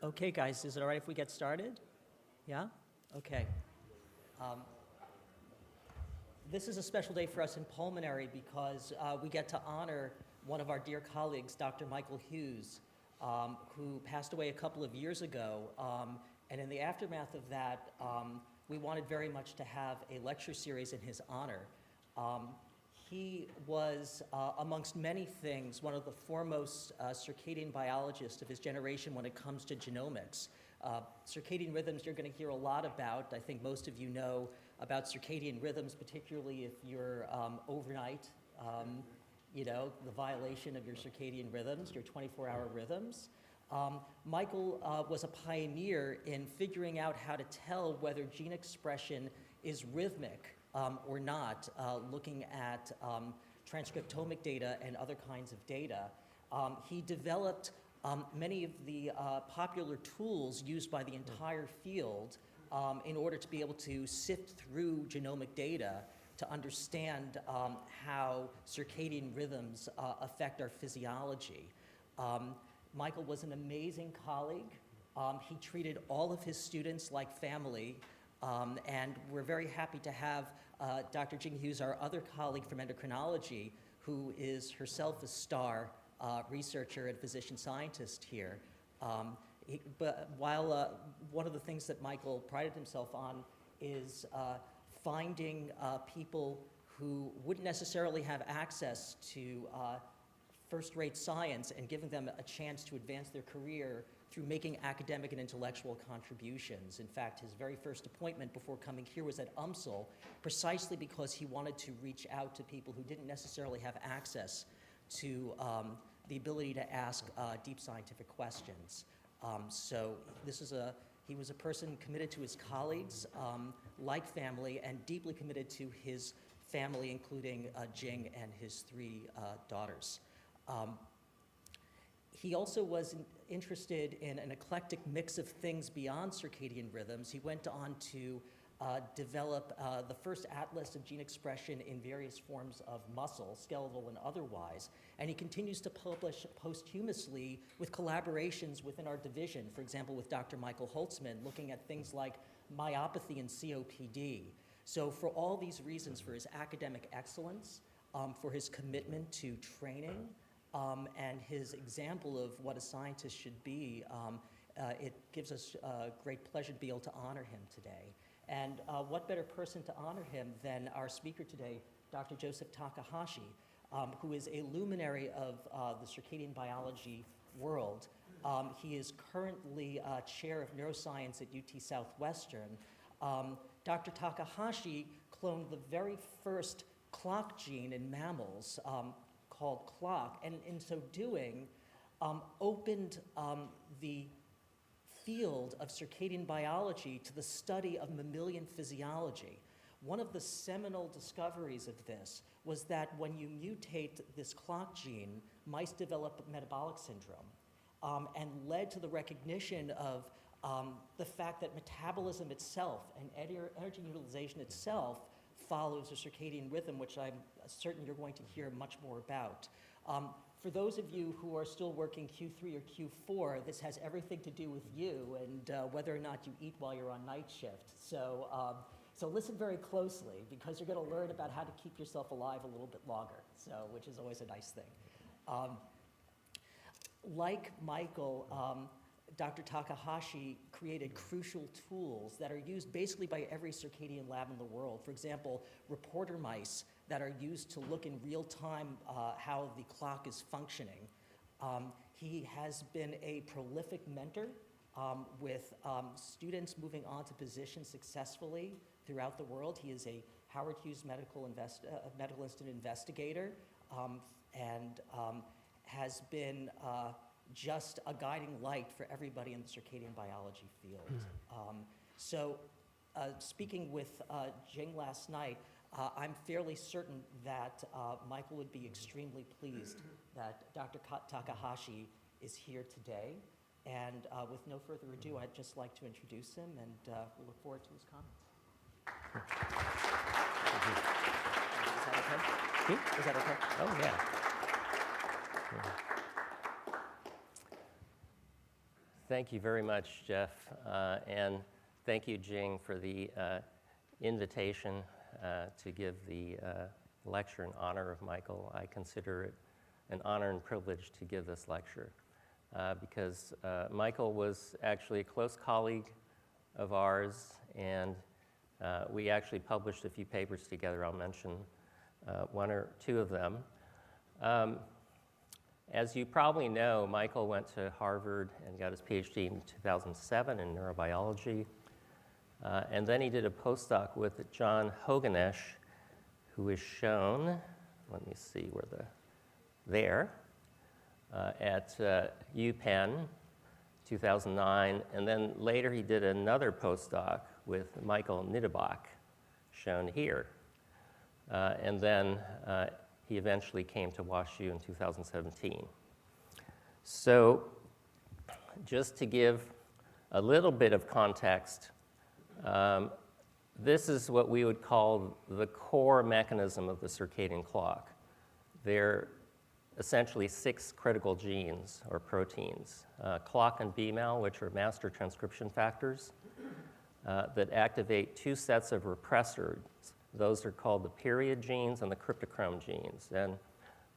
Okay, guys, is it all right if we get started? Yeah? Okay. This is a special day for us in pulmonary because we get to honor one of our dear colleagues, Dr. Michael Hughes, who passed away a couple of years ago. And in the aftermath of that, we wanted very much to have a lecture series in his honor. He was, amongst many things, one of the foremost circadian biologists of his generation when it comes to genomics. Circadian rhythms you're going to hear a lot about. I think most of you know about circadian rhythms, particularly if you're overnight, the violation of your circadian rhythms, your 24-hour rhythms. Michael was a pioneer in figuring out how to tell whether gene expression is rhythmic or not, looking at transcriptomic data and other kinds of data. He developed many of the popular tools used by the entire field in order to be able to sift through genomic data to understand how circadian rhythms affect our physiology. Michael was an amazing colleague. He treated all of his students like family. And we're very happy to have Dr. Jing Hughes, our other colleague from endocrinology, who is herself a star researcher and physician scientist here. But while one of the things that Michael prided himself on is finding people who wouldn't necessarily have access to first-rate science and giving them a chance to advance their career through making academic and intellectual contributions. In fact, his very first appointment before coming here was at UMSL, precisely because he wanted to reach out to people who didn't necessarily have access to the ability to ask deep scientific questions. So he was a person committed to his colleagues, like family, and deeply committed to his family, including Jing and his three daughters. He also was interested in an eclectic mix of things beyond circadian rhythms. He went on to develop the first atlas of gene expression in various forms of muscle, skeletal and otherwise. And he continues to publish posthumously with collaborations within our division, for example, with Dr. Michael Holtzman, looking at things like myopathy and COPD. So for all these reasons, for his academic excellence, for his commitment to training, and his example of what a scientist should be, it gives us great pleasure to be able to honor him today. And what better person to honor him than our speaker today, Dr. Joseph Takahashi, who is a luminary of the circadian biology world. He is currently chair of neuroscience at UT Southwestern. Dr. Takahashi cloned the very first clock gene in mammals, called clock, and in so doing, opened the field of circadian biology to the study of mammalian physiology. One of the seminal discoveries of this was that when you mutate this clock gene, mice develop metabolic syndrome, and led to the recognition of the fact that metabolism itself and energy utilization itself follows a circadian rhythm, which I'm certain you're going to hear much more about. For those of you who are still working Q3 or Q4, this has everything to do with you and whether or not you eat while you're on night shift. So listen very closely, because you're going to learn about how to keep yourself alive a little bit longer, which is always a nice thing. Like Michael, Dr. Takahashi created crucial tools that are used basically by every circadian lab in the world. For example, reporter mice that are used to look in real time how the clock is functioning. He has been a prolific mentor with students moving on to positions successfully throughout the world. He is a Howard Hughes Medical Institute investigator and has been just a guiding light for everybody in the circadian biology field. Speaking with Jing last night, I'm fairly certain that Michael would be extremely pleased that Dr. Takahashi is here today. And with no further ado, I'd just like to introduce him, and we'll look forward to his comments. Is that okay? Is that okay? Oh, yeah. Thank you very much, Jeff, and thank you, Jing, for the invitation to give the lecture in honor of Michael. I consider it an honor and privilege to give this lecture because Michael was actually a close colleague of ours, and we actually published a few papers together. I'll mention one or two of them. As you probably know, Michael went to Harvard and got his PhD in 2007 in neurobiology. And then he did a postdoc with John Hoganesh, who is shown, let me see where there, at UPenn, 2009. And then later he did another postdoc with Michael Niedebach, shown here. And then he eventually came to WashU in 2017. So just to give a little bit of context, this is what we would call the core mechanism of the circadian clock. There are essentially 6 critical genes or proteins, clock and BMAL, which are master transcription factors, that activate 2 sets of repressors. Those are called the period genes and the cryptochrome genes. And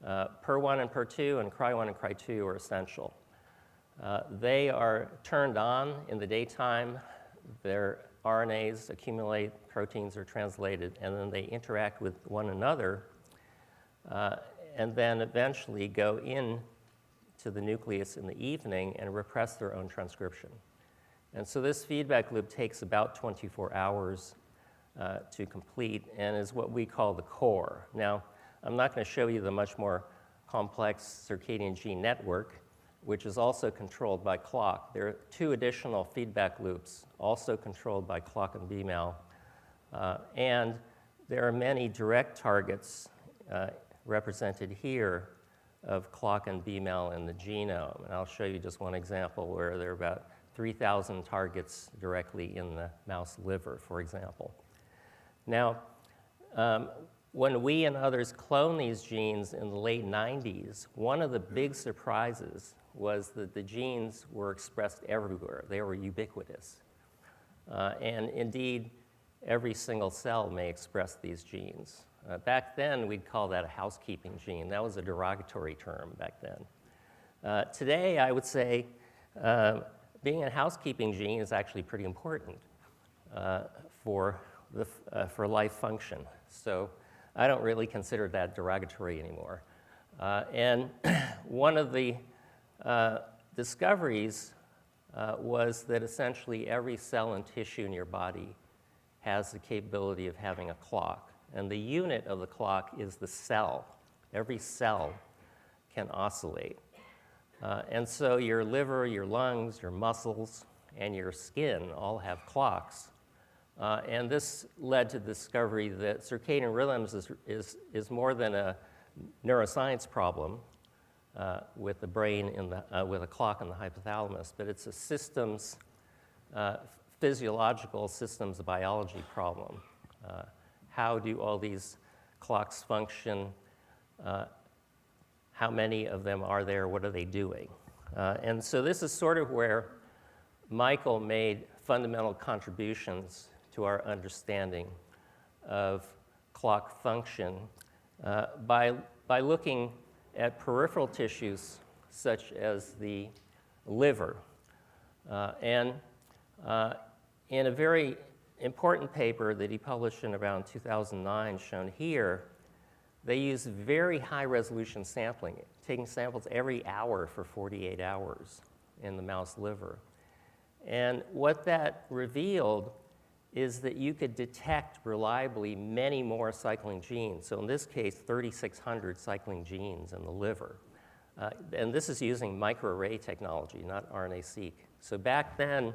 PER1 and PER2 and CRY1 and CRY2 are essential. They are turned on in the daytime. Their RNAs accumulate, proteins are translated, and then they interact with one another, and then eventually go in to the nucleus in the evening and repress their own transcription. And so this feedback loop takes about 24 hours to complete and is what we call the core. Now, I'm not going to show you the much more complex circadian gene network, which is also controlled by clock. There are 2 additional feedback loops also controlled by clock and BMAL. And there are many direct targets represented here of clock and BMAL in the genome. And I'll show you just one example where there are about 3,000 targets directly in the mouse liver, for example. Now, when we and others cloned these genes in the late 90s, one of the big surprises was that the genes were expressed everywhere. They were ubiquitous. And indeed, every single cell may express these genes. Back then, we'd call that a housekeeping gene. That was a derogatory term back then. Today, I would say being a housekeeping gene is actually pretty important for life function. So I don't really consider that derogatory anymore. And one of the discoveries was that essentially every cell and tissue in your body has the capability of having a clock. And the unit of the clock is the cell. Every cell can oscillate. And so your liver, your lungs, your muscles, and your skin all have clocks. And this led to the discovery that circadian rhythms is more than a neuroscience problem with the brain with a clock in the hypothalamus, but it's a systems, physiological systems biology problem. How do all these clocks function? How many of them are there? What are they doing? And so this is sort of where Michael made fundamental contributions to our understanding of clock function by looking at peripheral tissues such as the liver. And in a very important paper that he published in around 2009, shown here, they use very high-resolution sampling, taking samples every hour for 48 hours in the mouse liver. And what that revealed is that you could detect reliably many more cycling genes. So in this case, 3,600 cycling genes in the liver. And this is using microarray technology, not RNA-seq. So back then,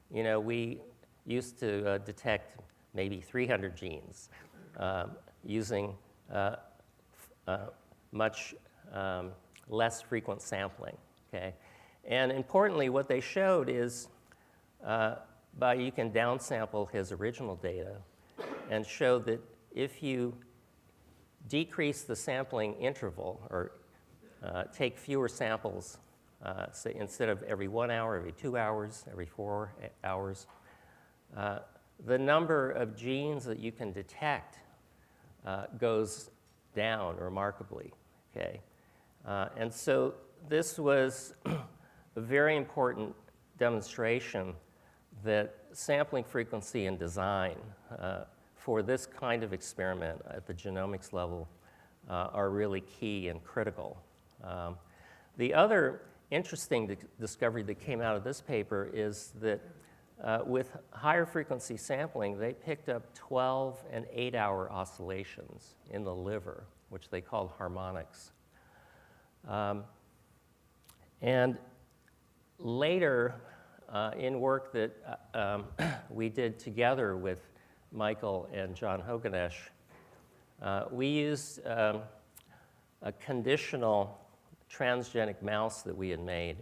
we used to detect maybe 300 genes using much less frequent sampling, okay? And importantly, what they showed is you can downsample his original data and show that if you decrease the sampling interval or take fewer samples say instead of every 1 hour, every 2 hours, every 4 hours. The number of genes that you can detect goes down remarkably, okay? And so this was a very important demonstration that sampling frequency and design for this kind of experiment at the genomics level are really key and critical. The other interesting discovery that came out of this paper is that with higher frequency sampling, they picked up 12 and 8-hour oscillations in the liver, which they called harmonics. And later, in work that we did together with Michael and John Hoganesh, we used a conditional transgenic mouse that we had made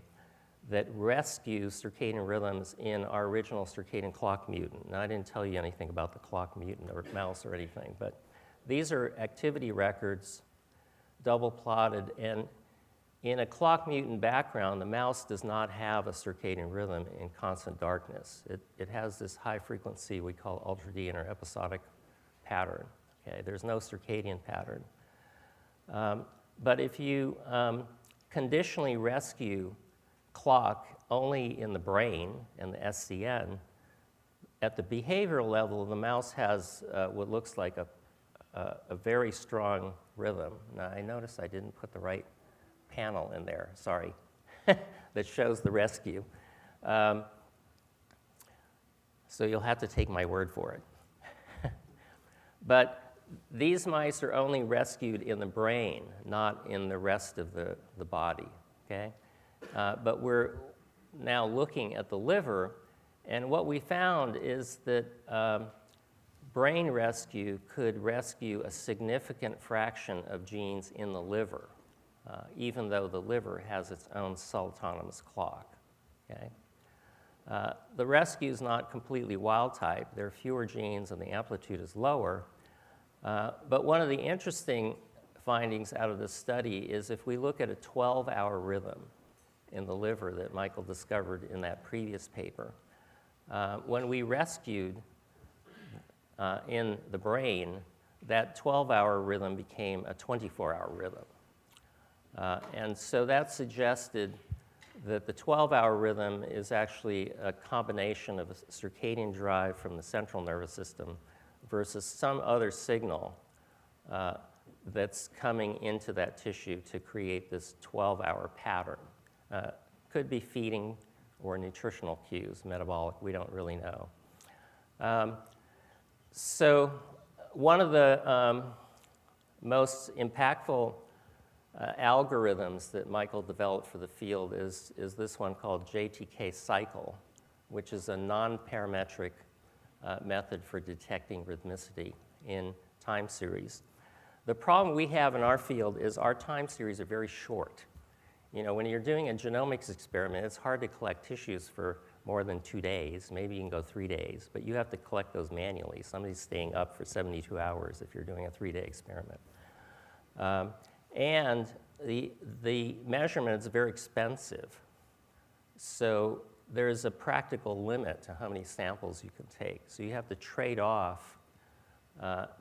that rescues circadian rhythms in our original circadian clock mutant. Now, I didn't tell you anything about the clock mutant or mouse or anything, but these are activity records, double plotted, and in a clock mutant background, the mouse does not have a circadian rhythm in constant darkness. It has this high frequency we call ultradian or episodic pattern. Okay? There's no circadian pattern. But if you conditionally rescue clock only in the brain and the SCN, at the behavioral level, the mouse has what looks like a very strong rhythm. Now, I noticed I didn't put the right panel in there, sorry, that shows the rescue. So you'll have to take my word for it. But these mice are only rescued in the brain, not in the rest of the body, okay? But we're now looking at the liver, and what we found is that brain rescue could rescue a significant fraction of genes in the liver, even though the liver has its own self-autonomous clock, okay? The rescue is not completely wild type. There are fewer genes and the amplitude is lower. But one of the interesting findings out of this study is if we look at a 12-hour rhythm in the liver that Michael discovered in that previous paper, when we rescued in the brain, that 12-hour rhythm became a 24-hour rhythm. And so that suggested that the 12-hour rhythm is actually a combination of a circadian drive from the central nervous system versus some other signal that's coming into that tissue to create this 12-hour pattern. Could be feeding or nutritional cues, metabolic, we don't really know. So one of the most impactful algorithms that Michael developed for the field is this one called JTK cycle, which is a non-parametric method for detecting rhythmicity in time series. The problem we have in our field is our time series are very short. You know, when you're doing a genomics experiment, it's hard to collect tissues for more than 2 days. Maybe you can go 3 days, but you have to collect those manually. Somebody's staying up for 72 hours if you're doing a 3-day experiment. And the measurement is very expensive. So there's a practical limit to how many samples you can take. So you have to trade off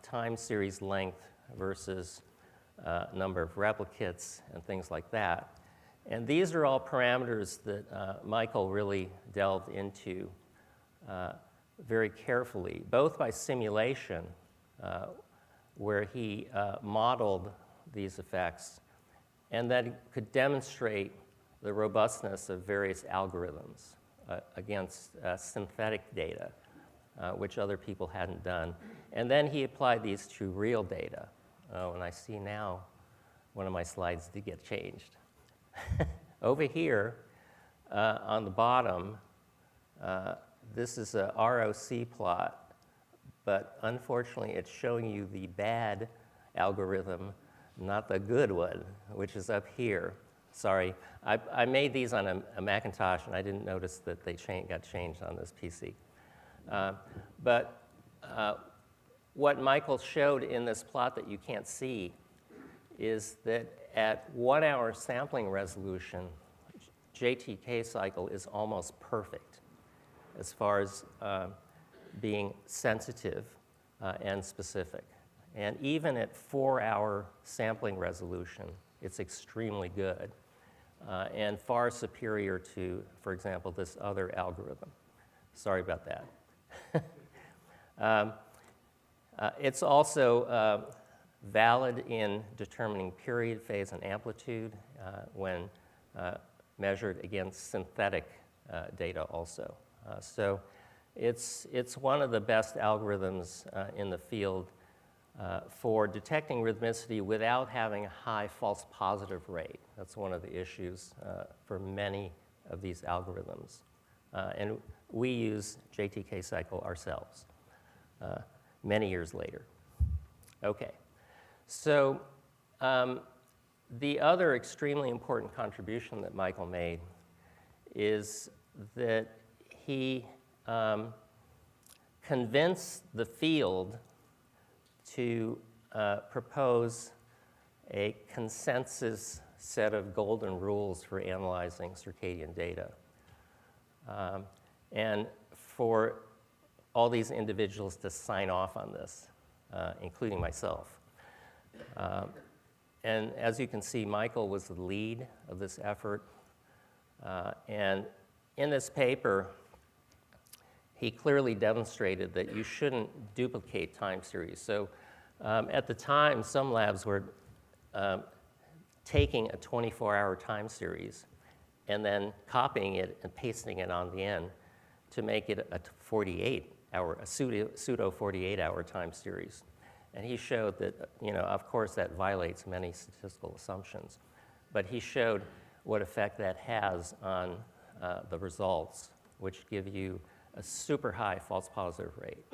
time series length versus number of replicates and things like that. And these are all parameters that Michael really delved into very carefully, both by simulation, where he modeled these effects, and that could demonstrate the robustness of various algorithms against synthetic data, which other people hadn't done. And then he applied these to real data. Oh, and I see now one of my slides did get changed. Over here on the bottom, this is a ROC plot, but unfortunately it's showing you the bad algorithm, not the good one, which is up here. Sorry, I made these on a Macintosh, and I didn't notice that they got changed on this PC. But what Michael showed in this plot that you can't see is that at 1 hour sampling resolution, JTK cycle is almost perfect as far as being sensitive and specific. And even at 4-hour sampling resolution, it's extremely good and far superior to, for example, this other algorithm. Sorry about that. It's also valid in determining period, phase, and amplitude when measured against synthetic data also. So it's one of the best algorithms in the field for detecting rhythmicity without having a high false positive rate. That's one of the issues for many of these algorithms. And we use JTK cycle ourselves many years later. Okay, so the other extremely important contribution that Michael made is that he convinced the field to propose a consensus set of golden rules for analyzing circadian data. And for all these individuals to sign off on this, including myself. And as you can see, Michael was the lead of this effort. And in this paper, he clearly demonstrated that you shouldn't duplicate time series. So at the time, some labs were taking a 24-hour time series and then copying it and pasting it on the end to make it a 48-hour, a pseudo 48-hour time series. And he showed that, of course, that violates many statistical assumptions. But he showed what effect that has on the results, which give you a super high false positive rate,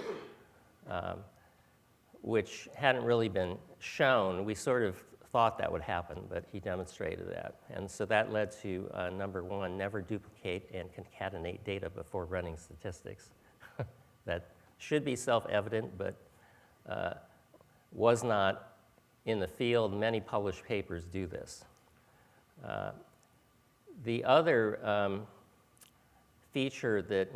which hadn't really been shown. We sort of thought that would happen, but he demonstrated that. And so that led to number one, never duplicate and concatenate data before running statistics. That should be self-evident, but was not in the field. Many published papers do this. The other feature that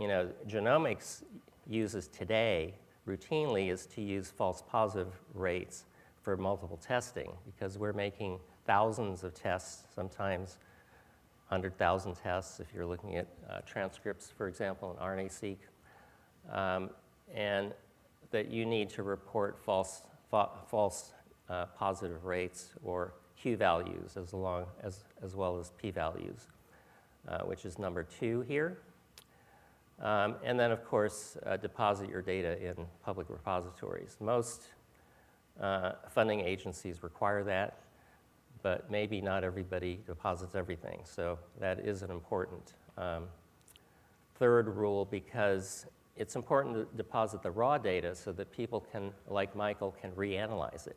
genomics uses today routinely is to use false positive rates for multiple testing, because we're making thousands of tests, sometimes 100,000 tests if you're looking at transcripts, for example, in RNA-seq, and that you need to report false positive rates or Q values as well as P values, which is number 2 here. And then, of course, deposit your data in public repositories. Most funding agencies require that, but maybe not everybody deposits everything. So that is an important third rule, because it's important to deposit the raw data so that people can, like Michael, can reanalyze it.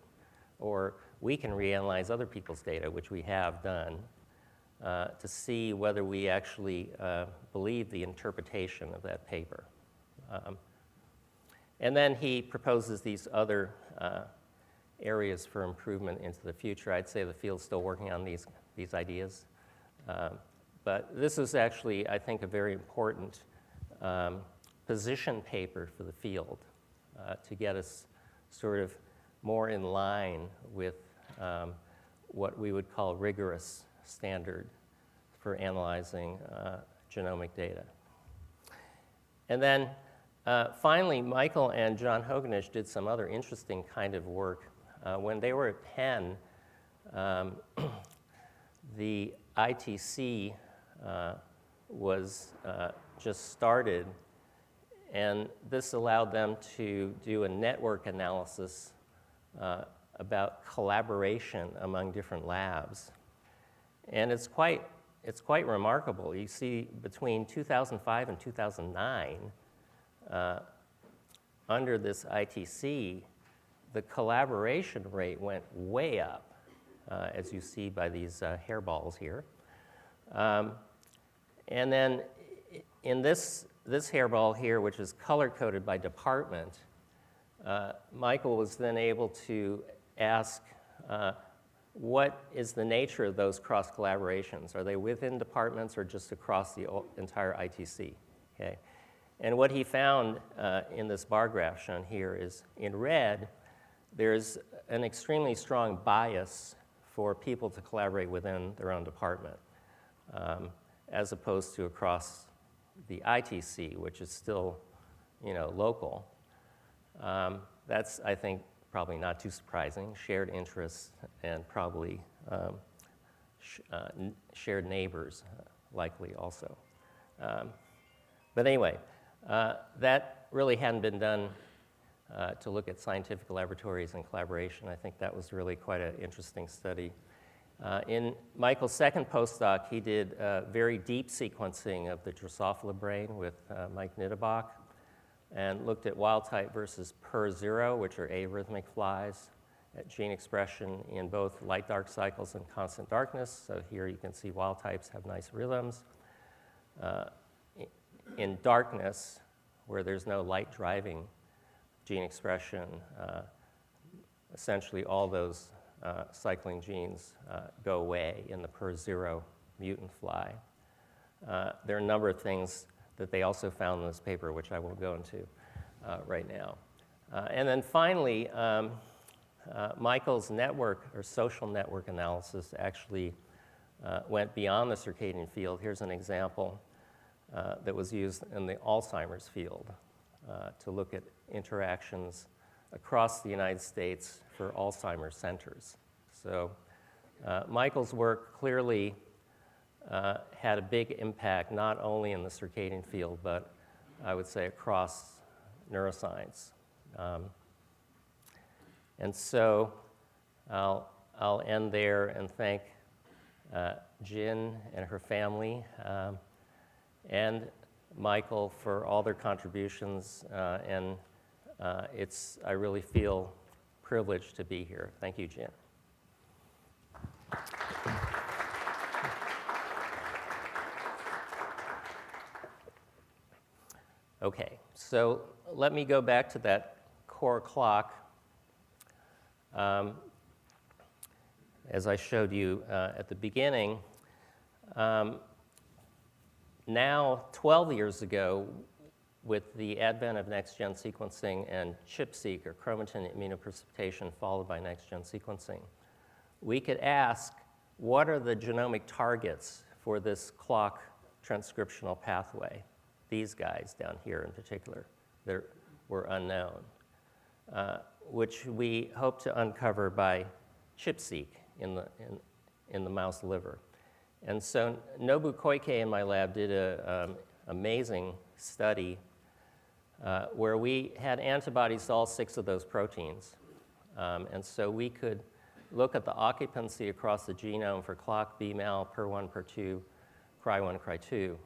Or we can reanalyze other people's data, which we have done, to see whether we actually believe the interpretation of that paper. And then he proposes these other areas for improvement into the future. I'd say the field's still working on these ideas. But this is actually, I think, a very important position paper for the field to get us sort of more in line with what we would call rigorous standard for analyzing genomic data. And then finally, Michael and John Hogenish did some other interesting kind of work. When they were at Penn, the ITC was just started, and this allowed them to do a network analysis about collaboration among different labs. And it's quite remarkable. You see, between 2005 and 2009, under this ITC, the collaboration rate went way up, as you see by these hairballs here. And then in this hairball here, which is color-coded by department, Michael was then able to ask what is the nature of those cross collaborations? Are they within departments or just across the entire ITC? Okay. And what he found in this bar graph shown here is in red, there's an extremely strong bias for people to collaborate within their own department, as opposed to across the ITC, which is still, local. That's, I think, probably not too surprising. Shared interests and probably shared neighbors, likely also. But anyway, that really hadn't been done to look at scientific laboratories and collaboration. I think that was really quite an interesting study. In Michael's second postdoc, he did very deep sequencing of the Drosophila brain with Mike Nittebach and looked at wild type versus PER0, which are arrhythmic flies, at gene expression in both light-dark cycles and constant darkness. So here you can see wild types have nice rhythms. In darkness, where there's no light driving gene expression, essentially all those cycling genes go away in the PER0 mutant fly. There are a number of things that they also found in this paper, which I won't go into right now. And then finally, Michael's network or social network analysis actually went beyond the circadian field. Here's an example that was used in the Alzheimer's field to look at interactions across the United States for Alzheimer's centers. So Michael's work clearly had a big impact not only in the circadian field, but I would say across neuroscience. And so I'll end there and thank Jin and her family and Michael for all their contributions, and I really feel privileged to be here. Thank you, Jin. Okay, so let me go back to that core clock. As I showed you at the beginning, now 12 years ago, with the advent of next-gen sequencing and ChIP-seq, or chromatin immunoprecipitation, followed by next-gen sequencing, we could ask, what are the genomic targets for this clock transcriptional pathway? These guys down here in particular, that were unknown, which we hope to uncover by ChIP-seq in the mouse liver. And so Nobu Koike in my lab did an amazing study where we had antibodies to all 6 of those proteins. And so we could look at the occupancy across the genome for clock, BMAL, PER1, PER2, Cry1, Cry2.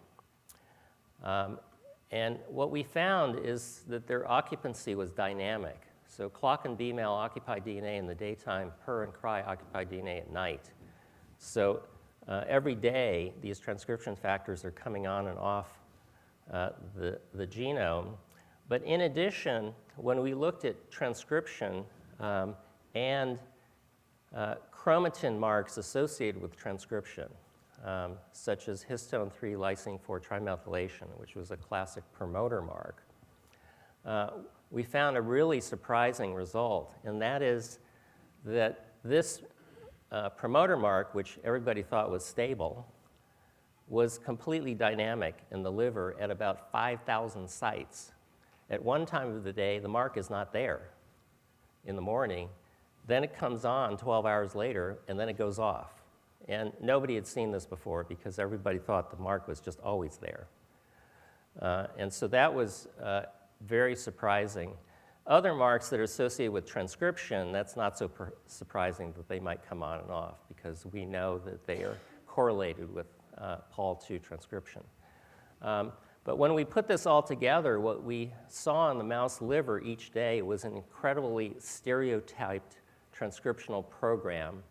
And what we found is that their occupancy was dynamic. So clock and BMAL occupy DNA in the daytime, PER and Cry occupy DNA at night. So every day, these transcription factors are coming on and off the genome. But in addition, when we looked at transcription and chromatin marks associated with transcription, such as histone 3 lysine 4 trimethylation, which was a classic promoter mark, we found a really surprising result, and that is that this promoter mark, which everybody thought was stable, was completely dynamic in the liver at about 5,000 sites. At one time of the day, the mark is not there in the morning. Then it comes on 12 hours later, and then it goes off. And nobody had seen this before because everybody thought the mark was just always there. And so that was very surprising. Other marks that are associated with transcription, that's not so surprising that they might come on and off because we know that they are correlated with Pol2 transcription. But when we put this all together, what we saw in the mouse liver each day was an incredibly stereotyped transcriptional program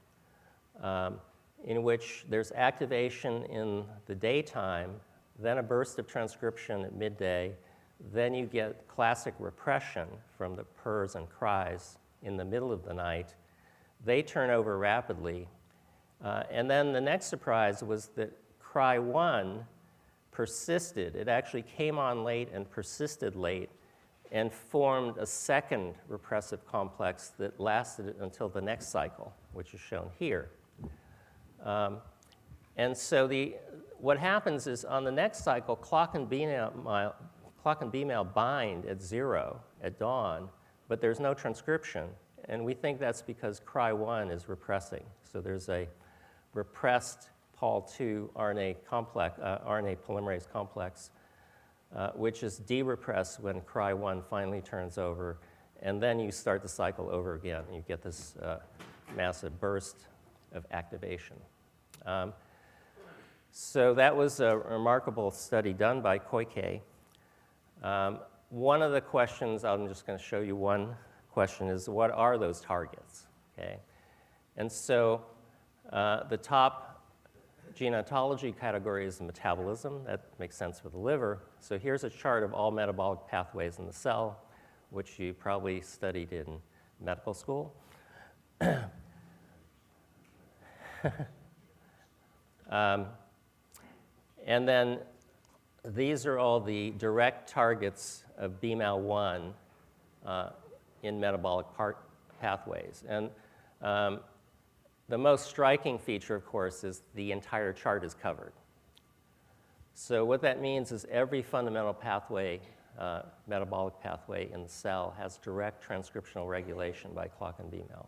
in which there's activation in the daytime, then a burst of transcription at midday, then you get classic repression from the PERs and Cries in the middle of the night, they turn over rapidly. And then the next surprise was that Cry1 persisted. It actually came on late and persisted late and formed a second repressive complex that lasted until the next cycle, which is shown here. And so what happens is on the next cycle, clock and B male bind at 0 at dawn, but there's no transcription. And we think that's because Cry1 is repressing. So there's a repressed Pol2 RNA polymerase complex, which is de-repressed when Cry1 finally turns over. And then you start the cycle over again. And you get this massive burst of activation. So that was a remarkable study done by Koike. One of the questions, I'm just going to show you one question, is what are those targets? Okay? And so the top gene ontology category is the metabolism. That makes sense for the liver. So here's a chart of all metabolic pathways in the cell, which you probably studied in medical school. And then these are all the direct targets of BMAL1 in metabolic pathways. And the most striking feature, of course, is the entire chart is covered. So what that means is every fundamental pathway, metabolic pathway in the cell has direct transcriptional regulation by clock and BMAL.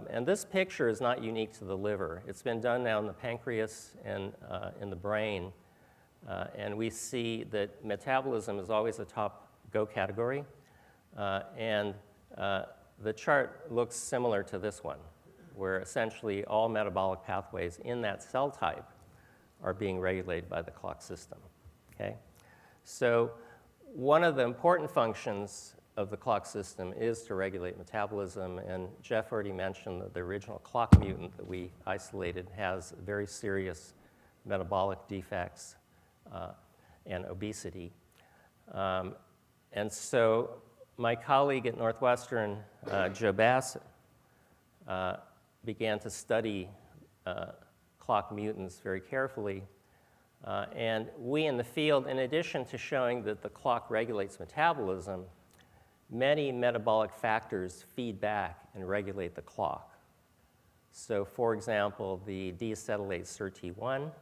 And this picture is not unique to the liver. It's been done now in the pancreas and in the brain. And we see that metabolism is always a top go category. And the chart looks similar to this one, where essentially all metabolic pathways in that cell type are being regulated by the clock system. Okay? So one of the important functions of the clock system is to regulate metabolism, and Jeff already mentioned that the original clock mutant that we isolated has very serious metabolic defects and obesity. And so my colleague at Northwestern, Joe Bassett, began to study clock mutants very carefully. And we in the field, in addition to showing that the clock regulates metabolism, many metabolic factors feed back and regulate the clock. So for example, the deacetylate SIRT1,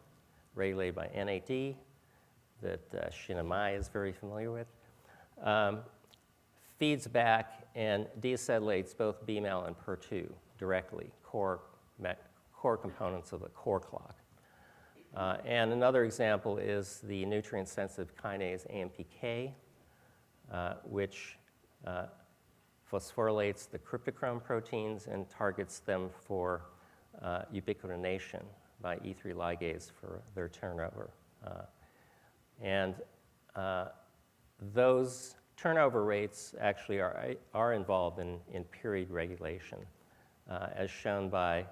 regulated by NAD, that Shinamai is very familiar with, feeds back and deacetylates both BMAL and PER2 directly, core components of the core clock. And another example is the nutrient-sensitive kinase AMPK, which phosphorylates the cryptochrome proteins and targets them for ubiquitination by E3 ligase for their turnover. And those turnover rates actually are involved in period regulation, as shown by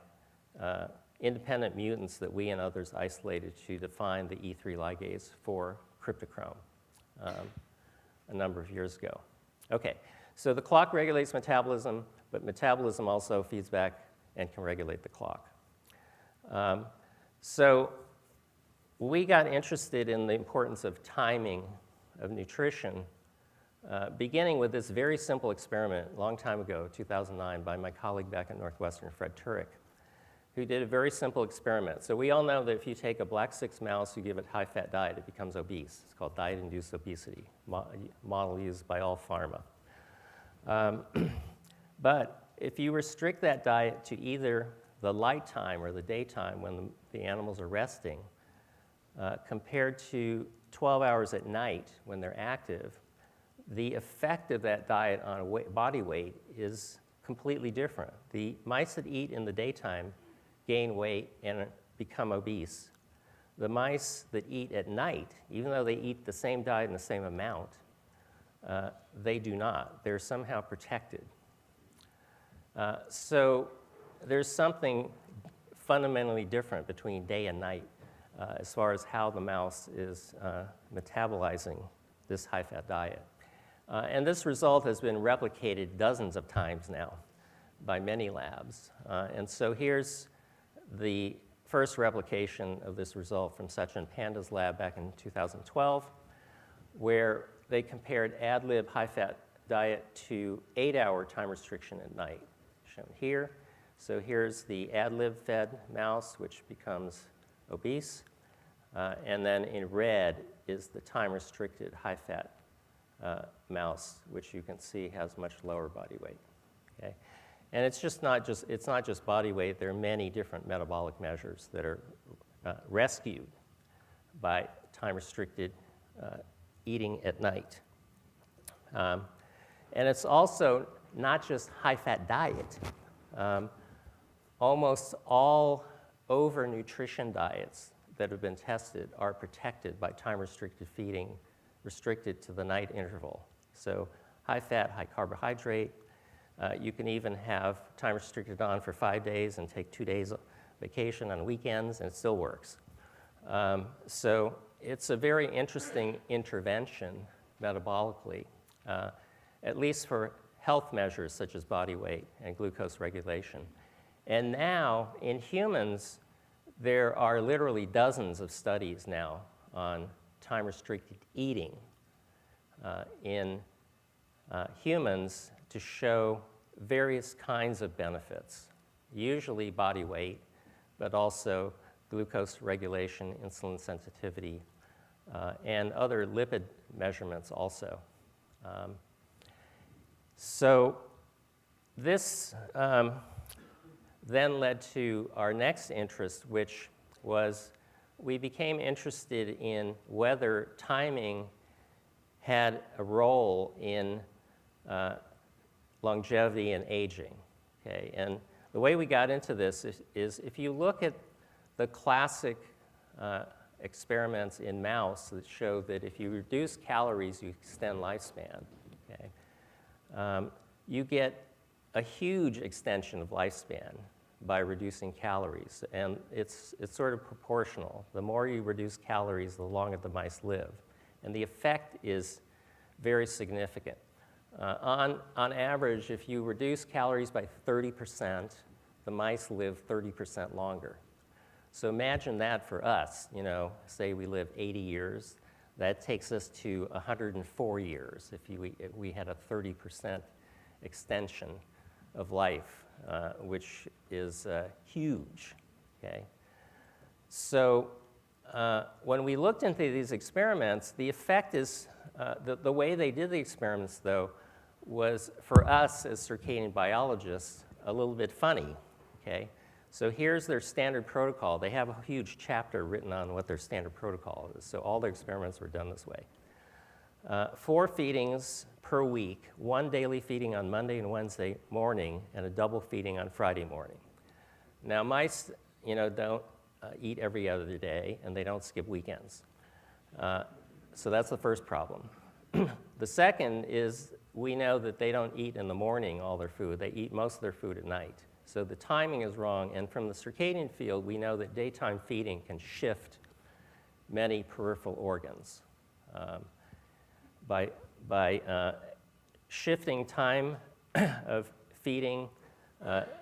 independent mutants that we and others isolated to define the E3 ligase for cryptochrome a number of years ago. Okay, so the clock regulates metabolism, but metabolism also feeds back and can regulate the clock. So we got interested in the importance of timing of nutrition, beginning with this very simple experiment a long time ago, 2009, by my colleague back at Northwestern, Fred Turek, who did a very simple experiment. So we all know that if you take a black 6 mouse, you give it high-fat diet, it becomes obese. It's called diet-induced obesity, model used by all pharma. But if you restrict that diet to either the light time or the daytime when the animals are resting, compared to 12 hours at night when they're active, the effect of that diet on body weight is completely different. The mice that eat in the daytime gain weight and become obese. The mice that eat at night, even though they eat the same diet and the same amount, they do not. They're somehow protected. So there's something fundamentally different between day and night as far as how the mouse is metabolizing this high-fat diet. And this result has been replicated dozens of times now by many labs. And so here's the first replication of this result from Sachin Panda's lab back in 2012, where they compared ad lib high-fat diet to 8-hour time restriction at night, shown here. So here's the ad lib fed mouse, which becomes obese. And then in red is the time restricted high-fat mouse, which you can see has much lower body weight. Okay? And it's not just body weight. There are many different metabolic measures that are rescued by time-restricted eating at night. And it's also not just high-fat diet. Almost all over-nutrition diets that have been tested are protected by time-restricted feeding, restricted to the night interval. So high-fat, high-carbohydrate. You can even have time restricted on for 5 days and take 2 days vacation on weekends, and it still works. So it's a very interesting intervention metabolically, at least for health measures such as body weight and glucose regulation. And now in humans, there are literally dozens of studies now on time-restricted eating in humans to show various kinds of benefits, usually body weight, but also glucose regulation, insulin sensitivity, and other lipid measurements also. So this then led to our next interest, which was we became interested in whether timing had a role in longevity and aging. Okay? And the way we got into this is if you look at the classic experiments in mouse that show that if you reduce calories, you extend lifespan. Okay? You get a huge extension of lifespan by reducing calories, and it's sort of proportional. The more you reduce calories, the longer the mice live, and the effect is very significant. On average, if you reduce calories by 30%, the mice live 30% longer. So imagine that for us, say we live 80 years, that takes us to 104 years if we had a 30% extension of life, which is huge, okay? So when we looked into these experiments, the effect is, the way they did the experiments, though, was, for us as circadian biologists, a little bit funny, okay? So here's their standard protocol. They have a huge chapter written on what their standard protocol is. So all their experiments were done this way. 4 feedings per week, 1 daily feeding on Monday and Wednesday morning, and a double feeding on Friday morning. Now mice, don't eat every other day, and they don't skip weekends. So that's the first problem. The second is we know that they don't eat in the morning all their food. They eat most of their food at night. So the timing is wrong, and from the circadian field, we know that daytime feeding can shift many peripheral organs. By shifting time of feeding,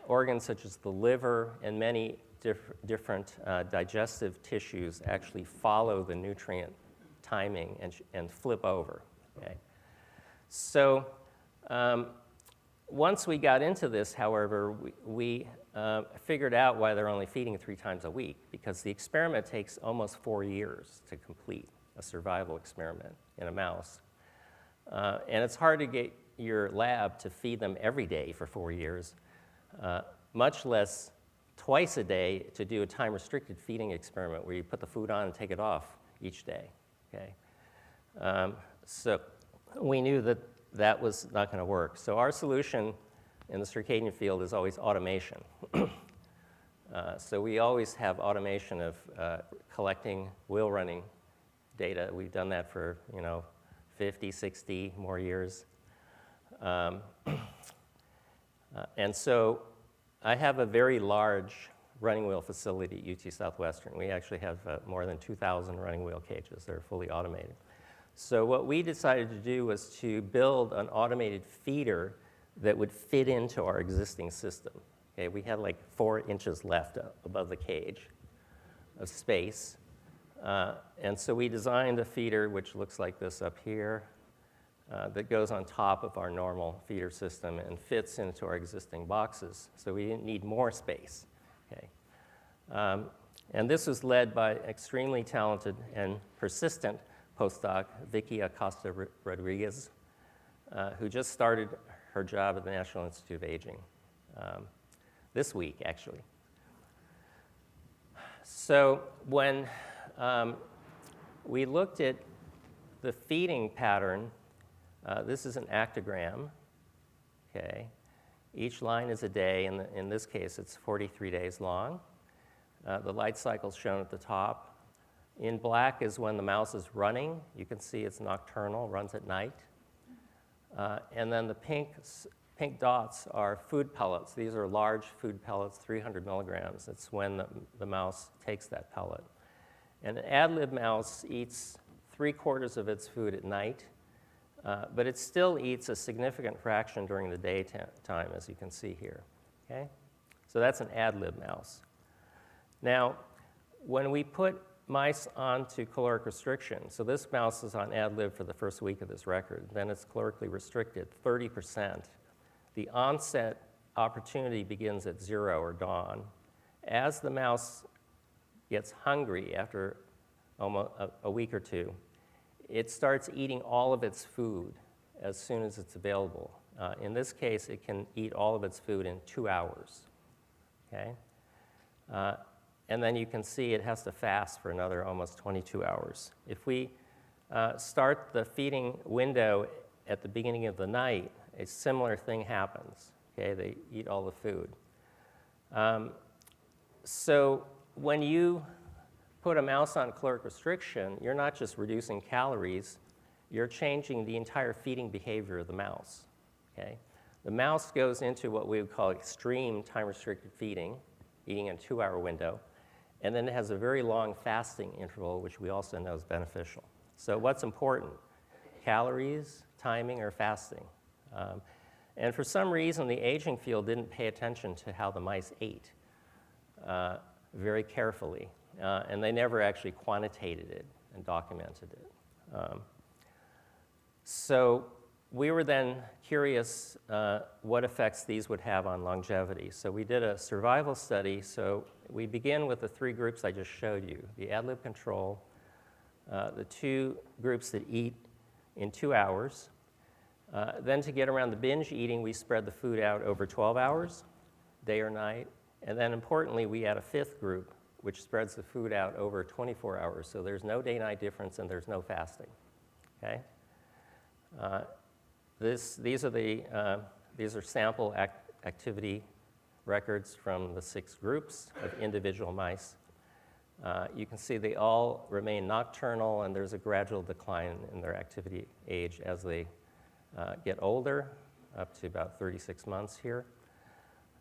organs such as the liver and many different digestive tissues actually follow the nutrient timing and flip over. Okay? So once we got into this, however, we figured out why they're only feeding 3 times a week, because the experiment takes almost 4 years to complete, a survival experiment in a mouse. And it's hard to get your lab to feed them every day for 4 years, much less twice a day to do a time-restricted feeding experiment where you put the food on and take it off each day. Okay? So we knew that that was not going to work. So our solution in the circadian field is always automation. So we always have automation of collecting wheel running data. We've done that for 50, 60 more years. And so I have a very large running wheel facility at UT Southwestern. We actually have more than 2,000 running wheel cages that are fully automated. So what we decided to do was to build an automated feeder that would fit into our existing system. Okay, we had like 4 inches left above the cage of space. And so we designed a feeder which looks like this up here that goes on top of our normal feeder system and fits into our existing boxes. So we didn't need more space. Okay. And this was led by extremely talented and persistent postdoc, Vicky Acosta-Rodriguez, who just started her job at the National Institute of Aging this week, actually. So when we looked at the feeding pattern, this is an actogram, okay? Each line is a day, and in this case, it's 43 days long. The light cycle is shown at the top. In black is when the mouse is running. You can see it's nocturnal, runs at night. And then the pink dots are food pellets. These are large food pellets, 300 milligrams. It's when the mouse takes that pellet. And an ad lib mouse eats 3/4 of its food at night, but it still eats a significant fraction during the daytime, as you can see here. Okay? So that's an ad lib mouse. Now, when we put mice onto caloric restriction, so this mouse is on ad lib for the first week of this record, then it's calorically restricted 30%. The onset opportunity begins at 0 or dawn. As the mouse gets hungry after almost a week or two, it starts eating all of its food as soon as it's available. In this case, it can eat all of its food in 2 hours. Okay? And then you can see it has to fast for another almost 22 hours. If we start the feeding window at the beginning of the night, a similar thing happens. Okay? They eat all the food. So when you put a mouse on caloric restriction, you're not just reducing calories, you're changing the entire feeding behavior of the mouse. Okay? The mouse goes into what we would call extreme time-restricted feeding, eating in a 2-hour window, and then it has a very long fasting interval, which we also know is beneficial. So what's important? Calories, timing, or fasting? And for some reason, the aging field didn't pay attention to how the mice ate very carefully. And they never actually quantitated it and documented it. So we were then curious what effects these would have on longevity. So we did a survival study. So we begin with the 3 groups I just showed you, the ad lib control, the 2 groups that eat in 2 hours. Then to get around the binge eating, we spread the food out over 12 hours, day or night. And then importantly, we add a 5th group, which spreads the food out over 24 hours. So there's no day-night difference and there's no fasting. Okay? These are sample activity records from the 6 groups of individual mice. You can see they all remain nocturnal, and there's a gradual decline in their activity age as they get older, up to about 36 months here.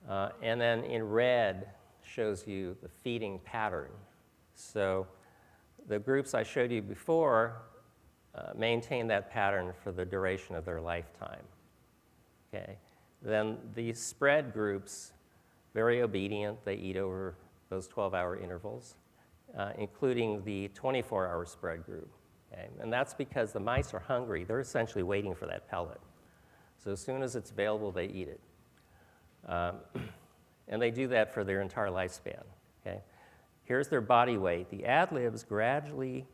And then in red shows you the feeding pattern. So the groups I showed you before maintain that pattern for the duration of their lifetime. Okay. Then these spread groups, very obedient, they eat over those 12-hour intervals, including the 24-hour spread group. Okay. And that's because the mice are hungry. They're essentially waiting for that pellet. So as soon as it's available, they eat it. And they do that for their entire lifespan. Okay? Here's their body weight. The ad libs gradually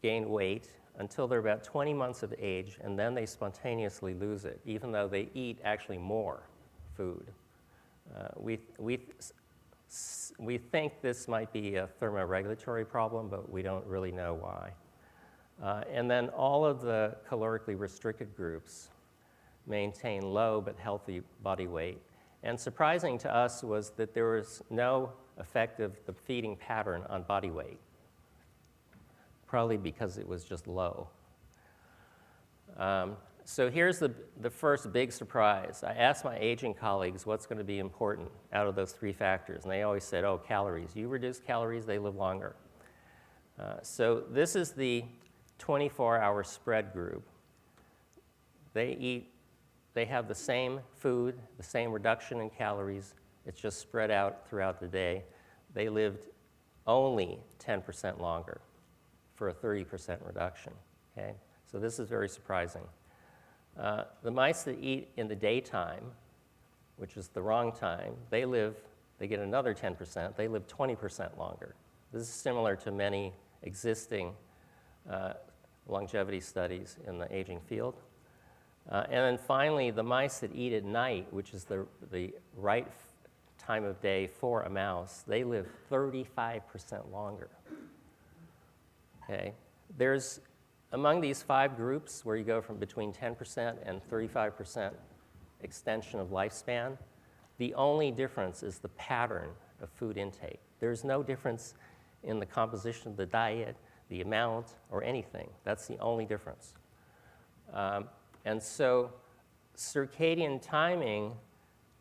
gain weight until they're about 20 months of age, and then they spontaneously lose it, even though they eat actually more food. We think this might be a thermoregulatory problem, but we don't really know why. And then all of the calorically restricted groups maintain low but healthy body weight. And surprising to us was that there was no effect of the feeding pattern on body weight, probably because it was just low. So here's the first big surprise. I asked my aging colleagues what's going to be important out of those 3 factors, and they always said, oh, calories. You reduce calories, they live longer. So this is the 24-hour spread group. They eat they have the same food, the same reduction in calories. It's just spread out throughout the day. They lived only 10% longer for a 30% reduction, okay? So this is very surprising. The mice that eat in the daytime, which is the wrong time, they get another 10%. They live 20% longer. This is similar to many existing longevity studies in the aging field. And then finally, the mice that eat at night, which is the right time of day for a mouse, they live 35% longer. Okay? There's, among these 5 groups where you go from between 10% and 35% extension of lifespan, the only difference is the pattern of food intake. There's no difference in the composition of the diet, the amount, or anything. That's the only difference. And so circadian timing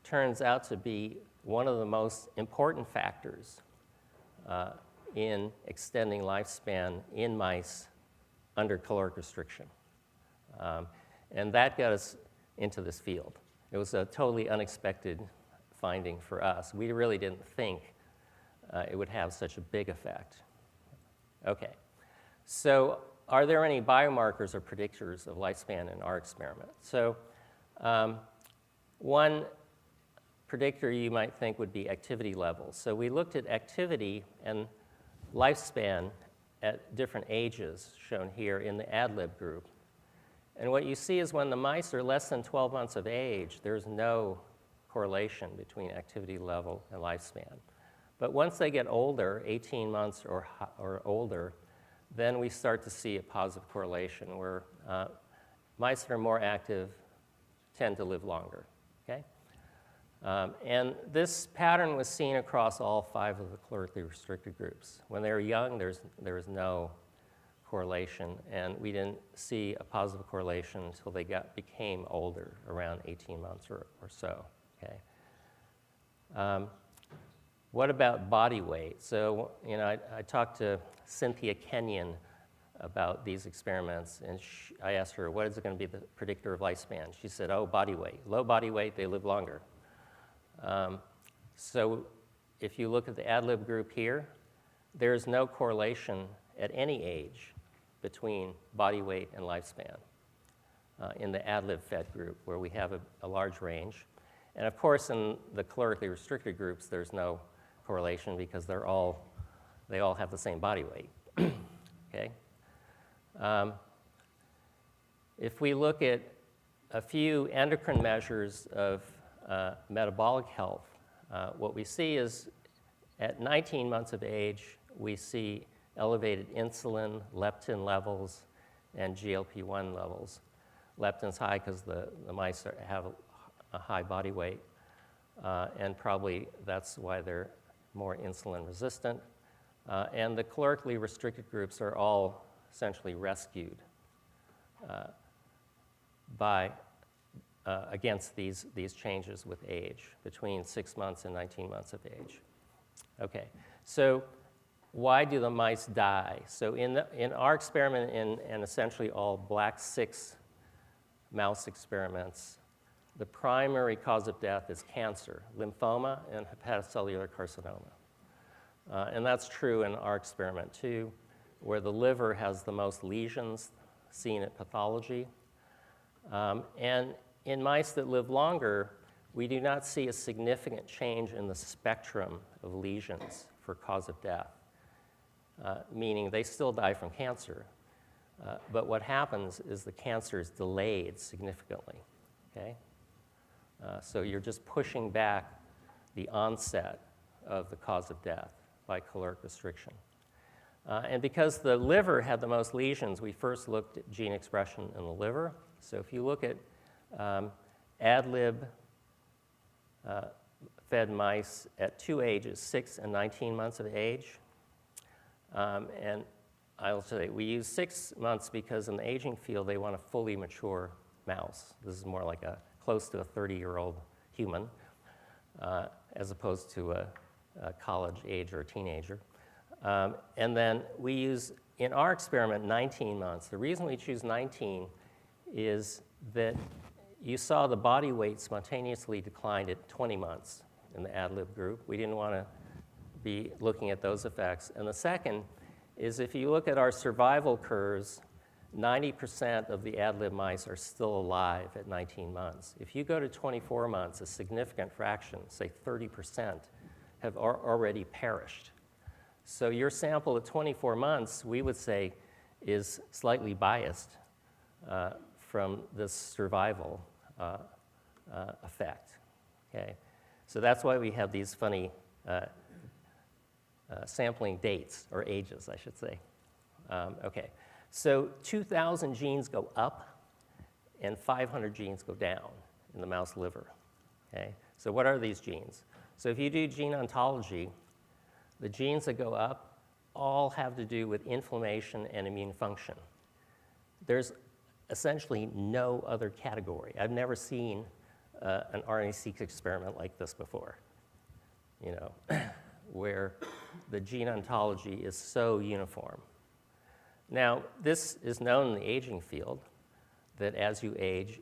turns out to be one of the most important factors in extending lifespan in mice under caloric restriction. And that got us into this field. It was a totally unexpected finding for us. We really didn't think it would have such a big effect. Okay, so are there any biomarkers or predictors of lifespan in our experiment? So one predictor you might think would be activity levels. So we looked at activity and lifespan at different ages, shown here in the ad lib group. And what you see is when the mice are less than 12 months of age, there's no correlation between activity level and lifespan. But once they get older, 18 months or older, then we start to see a positive correlation where mice that are more active tend to live longer, okay? And this pattern was seen across all 5 of the calorically restricted groups. When they were young, there was no correlation, and we didn't see a positive correlation until they became older, around 18 months or so, okay? What about body weight? So, you know, I talked to Cynthia Kenyon about these experiments, and I asked her, what is it going to be the predictor of lifespan? She said, oh, body weight. Low body weight, they live longer. So if you look at the ad lib group here, there's no correlation at any age between body weight and lifespan in the ad lib fed group, where we have a large range. And of course, in the calorically restricted groups, there's no correlation because they all have the same body weight, okay? If we look at a few endocrine measures of metabolic health, what we see is at 19 months of age, we see elevated insulin, leptin levels, and GLP-1 levels. Leptin's high because the mice have a high body weight, and probably that's why they're more insulin resistant. And the calorically restricted groups are all essentially rescued against these changes with age, between 6 months and 19 months of age. Okay, so why do the mice die? So in our experiment, and essentially all black 6 mouse experiments, the primary cause of death is cancer, lymphoma, and hepatocellular carcinoma. And that's true in our experiment too, where the liver has the most lesions seen at pathology. And in mice that live longer, we do not see a significant change in the spectrum of lesions for cause of death, meaning they still die from cancer. But what happens is the cancer is delayed significantly, okay? So you're just pushing back the onset of the cause of death by caloric restriction. And because the liver had the most lesions, we first looked at gene expression in the liver. So if you look at ad lib fed mice at 2 ages, 6 and 19 months of age, and I'll say we use 6 months because in the aging field they want a fully mature mouse. This is more like close to a 30-year-old human, as opposed to a college age or a teenager. And then we use, in our experiment, 19 months. The reason we choose 19 is that you saw the body weight spontaneously declined at 20 months in the ad-lib group. We didn't want to be looking at those effects. And the second is if you look at our survival curves, 90% of the ad-lib mice are still alive at 19 months. If you go to 24 months, a significant fraction, say 30%, have already perished. So your sample at 24 months, we would say, is slightly biased from this survival effect. Okay? So that's why we have these funny sampling dates, or ages, I should say. Okay. So 2,000 genes go up, and 500 genes go down in the mouse liver. Okay? So what are these genes? So if you do gene ontology, the genes that go up all have to do with inflammation and immune function. There's essentially no other category. I've never seen an RNA-seq experiment like this before, you know, where the gene ontology is so uniform. Now, this is known in the aging field, that as you age,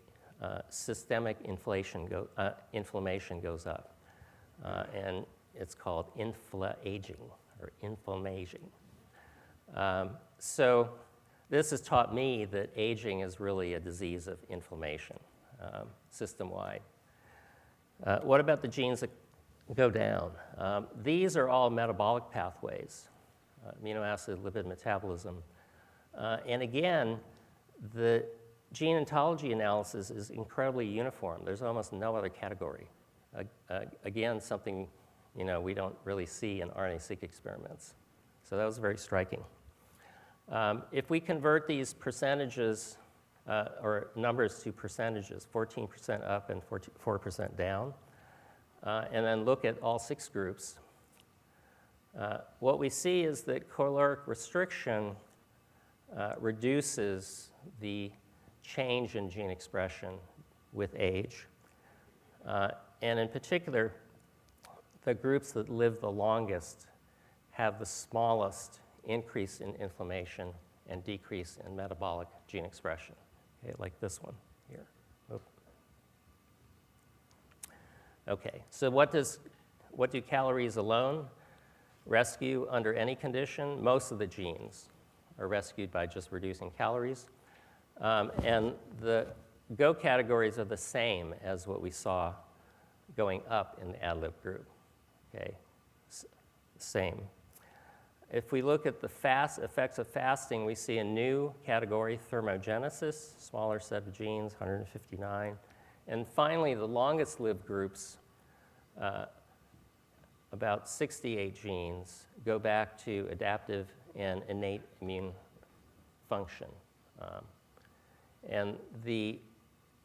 systemic inflammation goes up. And it's called infla-aging, or inflammaging. So this has taught me that aging is really a disease of inflammation, system-wide. What about the genes that go down? These are all metabolic pathways, amino acid, lipid metabolism. And again, the gene ontology analysis is incredibly uniform. There's almost no other category. Again, something we don't really see in RNA-seq experiments. So that was very striking. If we convert these percentages or numbers to percentages, 14% up and 4% down, and then look at all 6 groups, what we see is that caloric restriction reduces the change in gene expression with age. And in particular, the groups that live the longest have the smallest increase in inflammation and decrease in metabolic gene expression, okay, like this one here. Oop. Okay, so what do calories alone rescue under any condition? Most of the genes are rescued by just reducing calories. And the go categories are the same as what we saw going up in the ad-lib group. Okay, same. If we look at the effects of fasting, we see a new category, thermogenesis, smaller set of genes, 159. And finally, the longest lived groups, about 68 genes, go back to adaptive and innate immune function. And the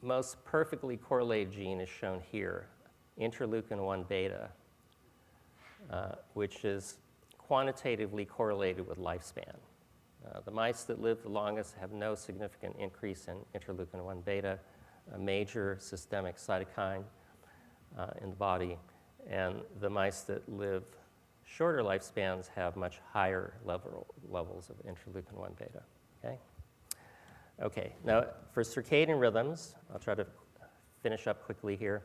most perfectly correlated gene is shown here, interleukin-1 beta, which is quantitatively correlated with lifespan. The mice that live the longest have no significant increase in interleukin-1 beta, a major systemic cytokine in the body, and the mice that live shorter lifespans have much higher levels of interleukin-1 beta. Okay? Okay, now for circadian rhythms, I'll try to finish up quickly here.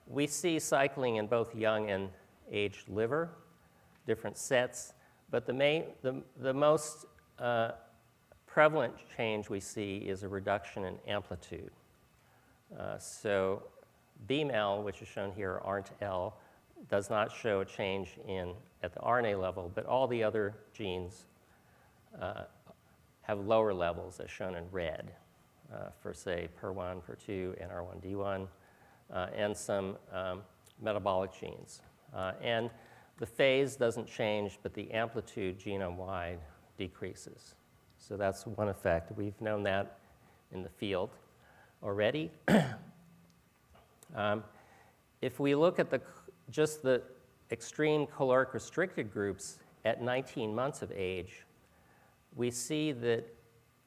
We see cycling in both young and aged liver, different sets, but the most prevalent change we see is a reduction in amplitude. So BMAL, which is shown here, ARNT-L, does not show a change at the RNA level, but all the other genes have lower levels, as shown in red, for, say, PER1, PER2, NR1D1, and some metabolic genes. And the phase doesn't change, but the amplitude genome-wide decreases. So that's one effect. We've known that in the field already. If we look at just the extreme caloric restricted groups at 19 months of age, we see that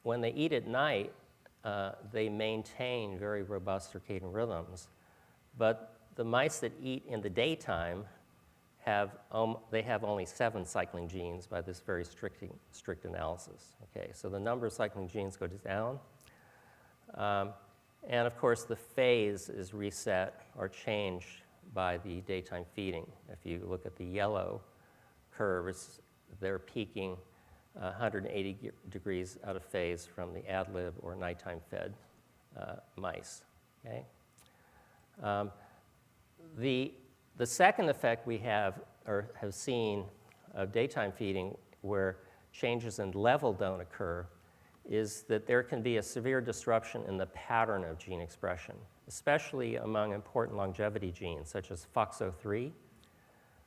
when they eat at night, they maintain very robust circadian rhythms. But the mice that eat in the daytime have only 7 cycling genes by this very strict analysis. Okay, so the number of cycling genes goes down. And of course, the phase is reset or changed by the daytime feeding. If you look at the yellow curves, they're peaking 180 degrees out of phase from the ad lib or nighttime fed mice. Okay? The second effect we have seen of daytime feeding where changes in level don't occur is that there can be a severe disruption in the pattern of gene expression, especially among important longevity genes such as FOXO3,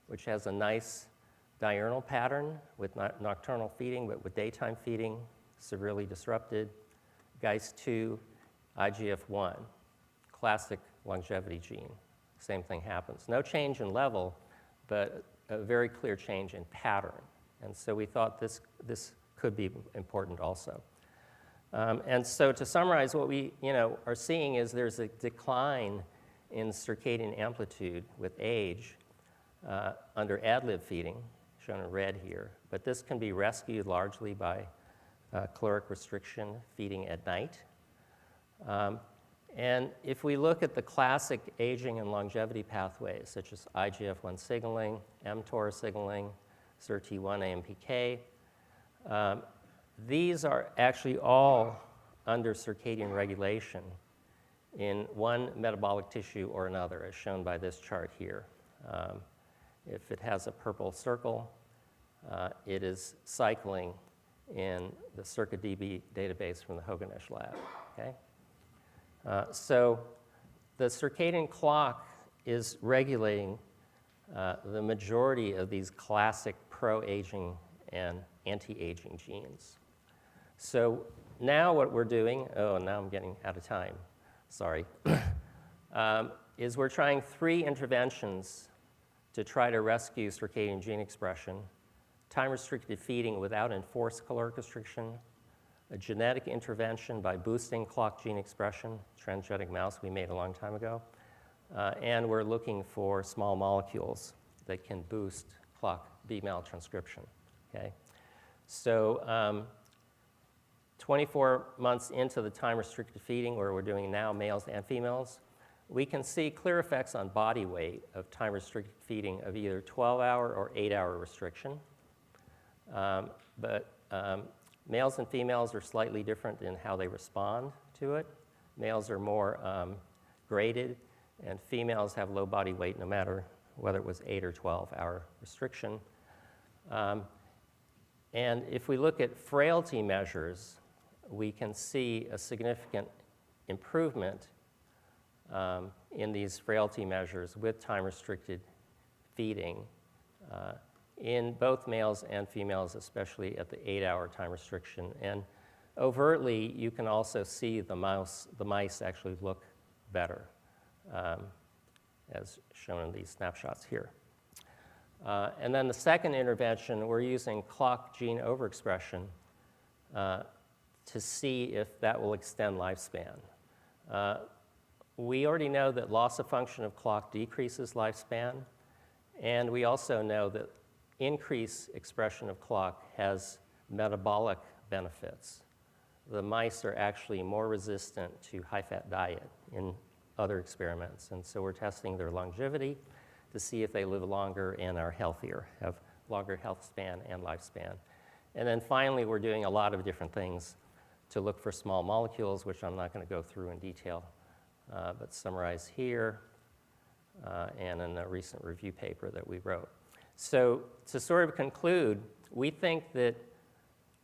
which has a nice diurnal pattern with nocturnal feeding, but with daytime feeding severely disrupted. GEIS2, IGF-1, classic longevity gene. Same thing happens. No change in level, but a very clear change in pattern. And so we thought this could be important also. And so to summarize, what we are seeing is there's a decline in circadian amplitude with age under ad lib feeding, shown in red here. But this can be rescued largely by caloric restriction feeding at night. And if we look at the classic aging and longevity pathways, such as IGF-1 signaling, mTOR signaling, SIRT1 AMPK, these are actually all under circadian regulation in one metabolic tissue or another, as shown by this chart here. If it has a purple circle, it is cycling in the CircaDB database from the Hoganesh lab. Okay? So the circadian clock is regulating the majority of these classic pro-aging and anti-aging genes. So now what we're doing, oh, now I'm getting out of time, sorry, is we're trying 3 interventions to try to rescue circadian gene expression: time-restricted feeding without enforced caloric restriction, a genetic intervention by boosting clock gene expression, transgenic mouse we made a long time ago, and we're looking for small molecules that can boost clock B-mal transcription. Okay? So 24 months into the time-restricted feeding, where we're doing now males and females, we can see clear effects on body weight of time-restricted feeding of either 12-hour or 8-hour restriction. But males and females are slightly different in how they respond to it. Males are more graded, and females have low body weight no matter whether it was 8 or 12-hour restriction. And if we look at frailty measures, we can see a significant improvement in these frailty measures with time-restricted feeding in both males and females, especially at the 8-hour time restriction. And overtly, you can also see the mice actually look better, as shown in these snapshots here. And then the second intervention, we're using clock gene overexpression to see if that will extend lifespan. We already know that loss of function of clock decreases lifespan, and we also know that increased expression of clock has metabolic benefits. The mice are actually more resistant to high-fat diet in other experiments, and so we're testing their longevity to see if they live longer and are healthier, have longer health span and lifespan. And then finally, we're doing a lot of different things to look for small molecules, which I'm not going to go through in detail, but summarize here and in a recent review paper that we wrote. So to sort of conclude, we think that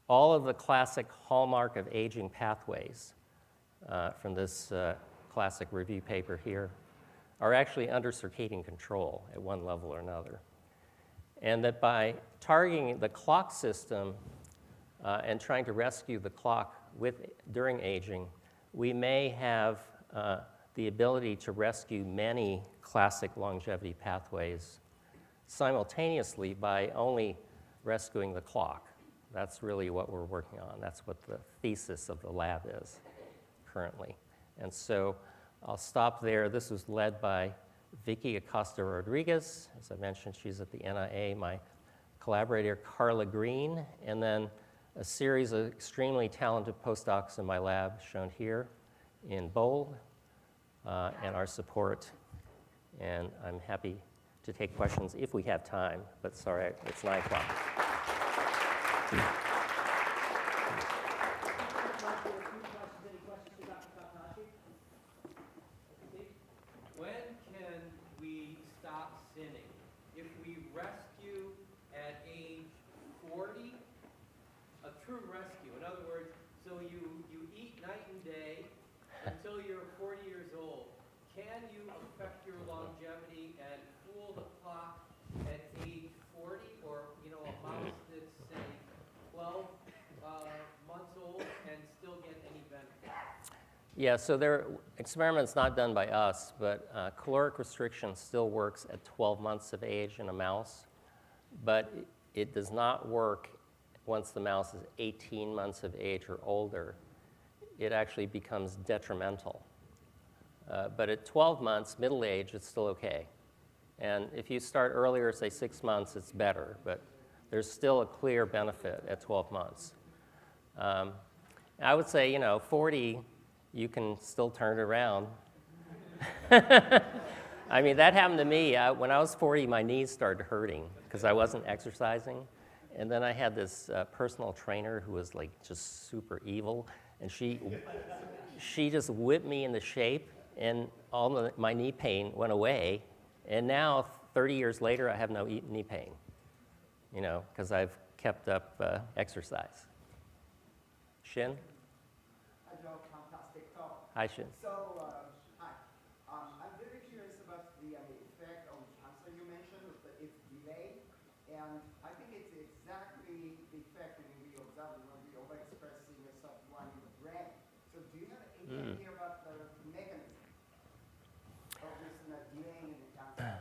all of the classic hallmark of aging pathways from this classic review paper here are actually under circadian control at one level or another. And that by targeting the clock system and trying to rescue the clock during aging, we may have the ability to rescue many classic longevity pathways simultaneously by only rescuing the clock. That's really what we're working on. That's what the thesis of the lab is currently. And so I'll stop there. This was led by Vicky Acosta-Rodriguez. As I mentioned, she's at the NIA. My collaborator, Carla Green, and then a series of extremely talented postdocs in my lab shown here, in bold and our support. And I'm happy to take questions if we have time, but sorry, it's 9 o'clock. Any questions for Dr. Takahashi? When can we stop sinning? If we rescue at age 40, a true rescue. In other words, so you eat night and day until you're 40 years old. Can you affect your longevity and fool the clock at age 40, or a mouse that's say 12 months old and still get any benefit? Yeah, so there are experiments not done by us, but caloric restriction still works at 12 months of age in a mouse, but it does not work once the mouse is 18 months of age or older. It actually becomes detrimental. But at 12 months, middle age, it's still okay. And if you start earlier, say 6 months, it's better, but there's still a clear benefit at 12 months. I would say, 40, you can still turn it around. I mean, that happened to me. When I was 40, my knees started hurting because I wasn't exercising. And then I had this personal trainer who was like just super evil, and she just whipped me into shape, and all my knee pain went away. And now, 30 years later, I have no knee pain, because I've kept up exercise. Shin? Hello, fantastic talk. Hi, Shin. So, hi. I'm very curious about the effect on cancer you mentioned. It's delay, and I think it's exactly the effect that we observe when we overexpress SOT1 in the brain. So, do you have any idea about the mechanism of this delaying in the cancer?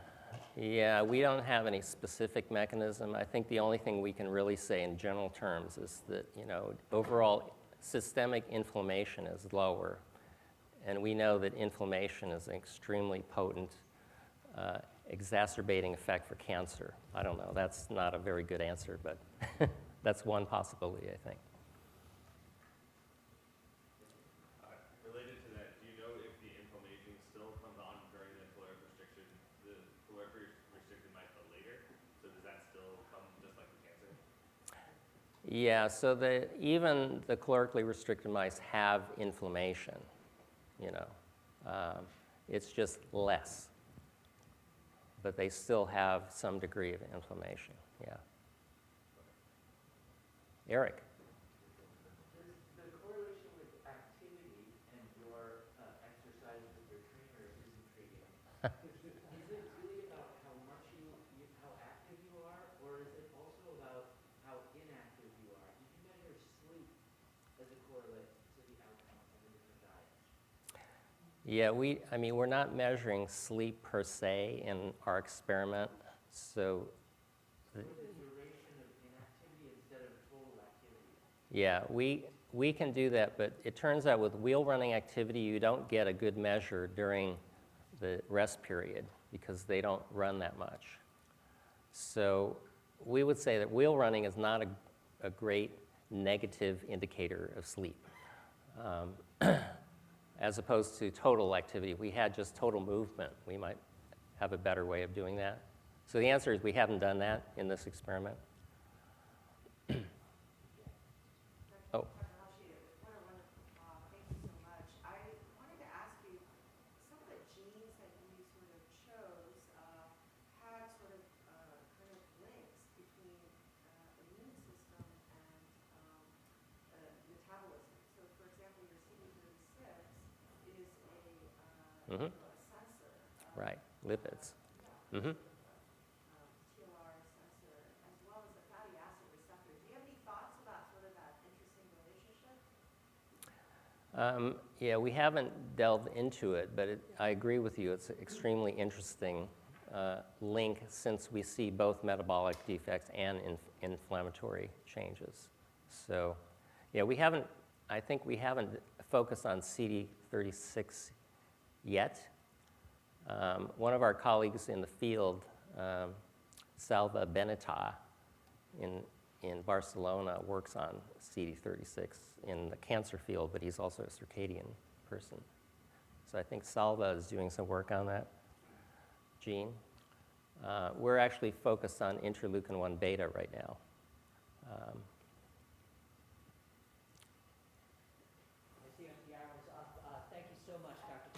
Yeah, we don't have any specific mechanism. I think the only thing we can really say in general terms is that, overall systemic inflammation is lower. And we know that inflammation is an extremely potent exacerbating effect for cancer. I don't know, that's not a very good answer, but that's one possibility, I think. Related to that, do you know if the inflammation still comes on during the caloric restriction, the caloric restricted might go later? So does that still come just like the cancer? Yeah, so even the calorically restricted mice have inflammation, it's just less, but they still have some degree of inflammation, yeah. Eric? The correlation with activity and your exercise with your trainer is intriguing. Is it really about how active you are, or is it also about how inactive you are? Did you measure sleep as a correlate to the outcome of the different diets? Yeah, we're not measuring sleep per se in our experiment, so. What is the duration of inactivity instead of total activity? Yeah, we can do that, but it turns out with wheel running activity, you don't get a good measure during the rest period because they don't run that much. So we would say that wheel running is not a great negative indicator of sleep. As opposed to total activity. If we had just total movement, we might have a better way of doing that. So the answer is we haven't done that in this experiment. Oh. Takahashi, what a wonderful talk. Thank you so much. I wanted to ask you, some of the genes that you sort of chose had sort of kind of links between immune system and metabolism. So, for example, your CD36 is a sensor. Right, lipids. TLR sensor, as well as a fatty acid receptor. Do you have any thoughts about sort of that interesting relationship? Yeah, we haven't delved into it, but I agree with you. It's an extremely interesting link since we see both metabolic defects and inflammatory changes. So, yeah, I think we haven't focused on CD36 yet. One of our colleagues in the field, Salva Beneta in Barcelona, works on CD36 in the cancer field, but he's also a circadian person. So I think Salva is doing some work on that gene. We're actually focused on interleukin-1 beta right now. I see the hour's up. Thank you so much, Dr.